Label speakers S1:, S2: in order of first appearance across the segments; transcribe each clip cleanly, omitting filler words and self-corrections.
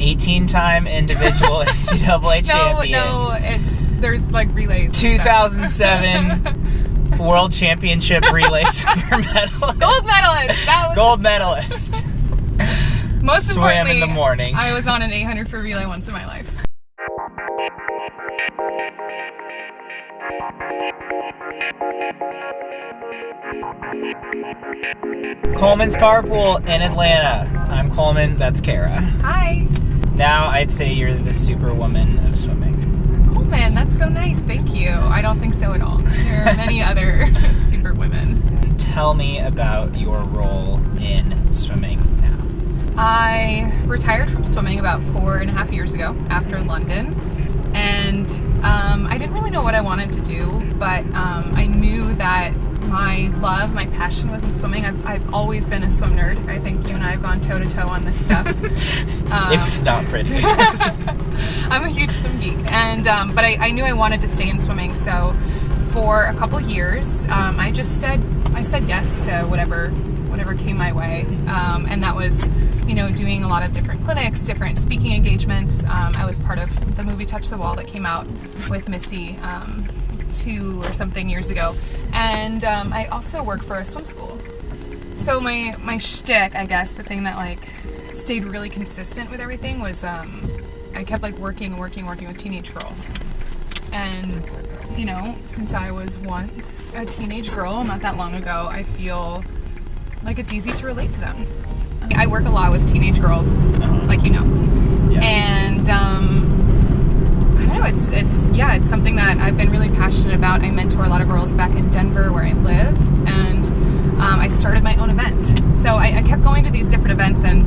S1: 18-time individual NCAA champion.
S2: No, there's like relays.
S1: 2007 World Championship relay silver medalist.
S2: Gold medalist.
S1: Gold medalist.
S2: Most
S1: Swam
S2: importantly,
S1: in the morning.
S2: I was on an 800 for relay once in my life.
S1: Coleman's Carpool in Atlanta. I'm Coleman, that's Kara.
S2: Hi.
S1: Now I'd say you're the superwoman of swimming.
S2: Coleman, that's so nice. Thank you. I don't think so at all. There are many other super women.
S1: Tell me about your role in swimming now.
S2: I retired from swimming about 4.5 years ago after London, and I didn't really know what I wanted to do, but I knew that my passion was in swimming. I've always been a swim nerd. I think you and I have gone toe to toe on this stuff.
S1: It was not pretty.
S2: I'm a huge swim geek, and but I knew I wanted to stay in swimming. So for a couple years, I said yes to whatever came my way, and that was, doing a lot of different clinics, different speaking engagements. I was part of the movie Touch the Wall that came out with Missy 2 or something years ago, and I also work for a swim school. So my shtick, I guess, the thing that stayed really consistent with everything was I kept working with teenage girls. And since I was once a teenage girl not that long ago, I feel like it's easy to relate to them. I work a lot with teenage girls, Yeah. And I don't know, it's something that I've been really passionate about. I mentor a lot of girls back in Denver where I live, and I started my own event. So I kept going to these different events, and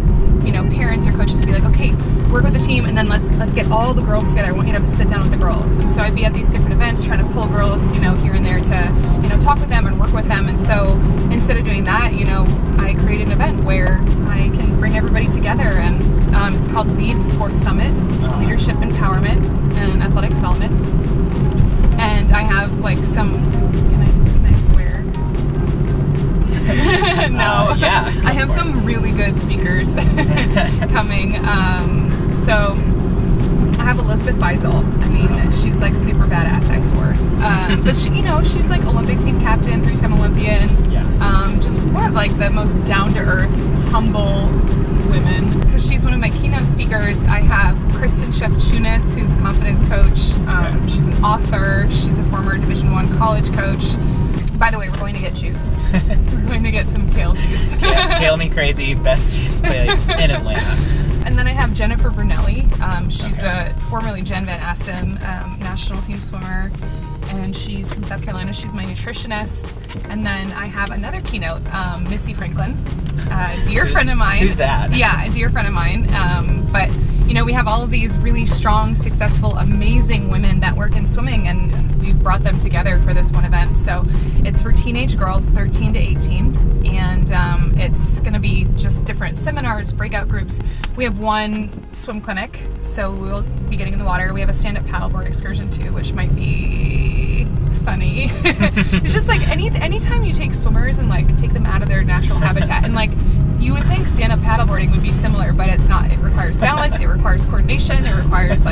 S2: parents or coaches would be like, okay, work with the team, and then let's get all the girls together. I want you to sit down with the girls. And so I'd be at these different events trying to pull girls, here and there to, talk with them and work with them. And so instead of doing that, I created an event where I can bring everybody together, and it's called Lead Sports Summit, Leadership Empowerment and Athletic Development. And I have some, can I swear? No.
S1: Yeah.
S2: I have some really good speakers coming. So I have Elizabeth Beisel. I mean, she's super badass, I swore. But she's Olympic team captain, 3-time Olympian.
S1: Yeah.
S2: Just one of the most down-to-earth, humble women. So she's one of my keynote speakers. I have Kristen Shefchunas, who's a confidence coach. She's an author. She's a former Division I college coach. By the way, we're going to get juice. We're going to get some kale juice.
S1: Yeah, Kale Me Crazy, best juice place in Atlanta.
S2: And then I have Jennifer Brunelli. She's a formerly Jen Van Asten national team swimmer, and she's from South Carolina. She's my nutritionist. And then I have another keynote, Missy Franklin, a dear friend of mine.
S1: Who's that?
S2: Yeah, a dear friend of mine. But we have all of these really strong, successful, amazing women that work in swimming, and we brought them together for this one event. So it's for teenage girls 13 to 18, and it's going to be just different seminars, breakout groups. We have one swim clinic, so we'll be getting in the water. We have a stand-up paddleboard excursion too, which might be funny. It's just anytime you take swimmers and take them out of their natural habitat, and you would think stand-up paddleboarding would be similar, but it's not. It requires balance, it requires coordination, it requires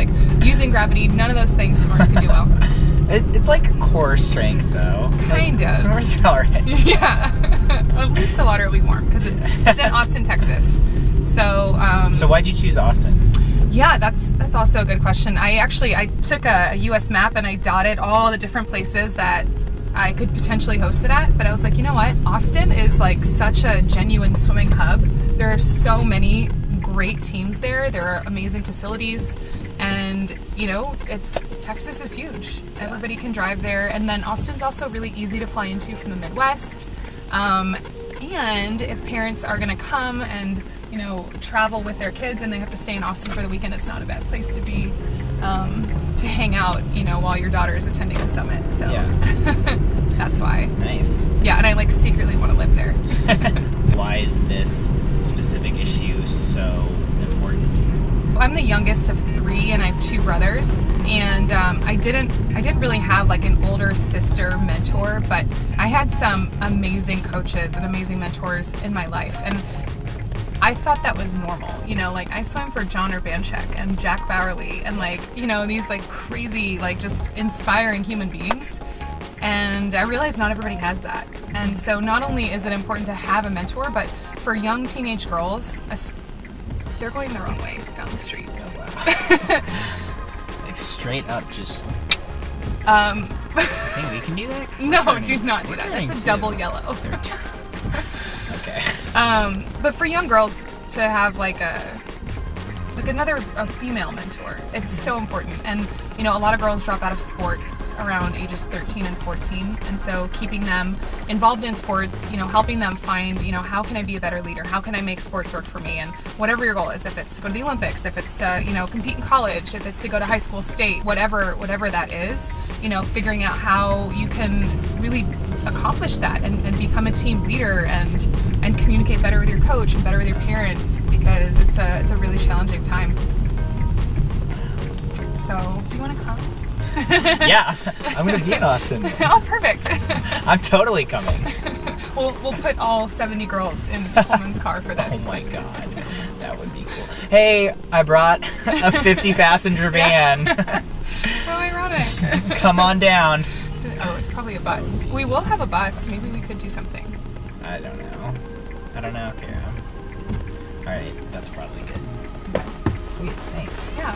S2: using gravity. None of those things swimmers can do well.
S1: It's core strength, though.
S2: Kind of.
S1: Swimmers are alright.
S2: Yeah. Well, at least the water will be warm because it's in Austin, Texas. So.
S1: So why'd you choose Austin?
S2: Yeah, that's also a good question. I took a U.S. map and I dotted all the different places that I could potentially host it at. But I was like, you know what? Austin is such a genuine swimming hub. There are so many great teams there. There are amazing facilities. And, Texas is huge. Everybody can drive there. And then Austin's also really easy to fly into from the Midwest. And if parents are going to come and, travel with their kids and they have to stay in Austin for the weekend, it's not a bad place to be, to hang out, while your daughter is attending the summit. So yeah. That's why.
S1: Nice.
S2: Yeah, and I secretly want to live there.
S1: Why is this specific issue so important to you?
S2: I'm the youngest of 3, and I have 2 brothers. And I didn't really have an older sister mentor, but I had some amazing coaches and amazing mentors in my life. And I thought that was normal. Like I swam for John Urbanchek and Jack Bowerly and like, these like crazy, like just inspiring human beings. And I realized not everybody has that. And so not only is it important to have a mentor, but for young teenage girls, they're going the wrong way down the street.
S1: Oh, wow. Like straight up just... think we can do that?
S2: No, do not do that. That's a double yellow.
S1: Okay.
S2: But for young girls to have like a female mentor, it's so important. And a lot of girls drop out of sports around ages 13 and 14, and so keeping them involved in sports, helping them find, how can I be a better leader? How can I make sports work for me? And whatever your goal is, if it's to go to the Olympics, if it's to, compete in college, if it's to go to high school, state, whatever that is, figuring out how you can really accomplish that and become a team leader and communicate better with your coach and better with your parents, because it's a really challenging time. So, do you want to come?
S1: Yeah, I'm going to be in Austin.
S2: Oh, perfect.
S1: I'm totally coming.
S2: We'll put all 70 girls in Coleman's car for this.
S1: Oh my God, that would be cool. Hey, I brought a 50-passenger van.
S2: How ironic.
S1: Come on down.
S2: Oh, it's probably a bus. We will have a bus. Maybe we could do something.
S1: I don't know, Kara. All right, that's probably good. Sweet, thanks.
S2: Yeah.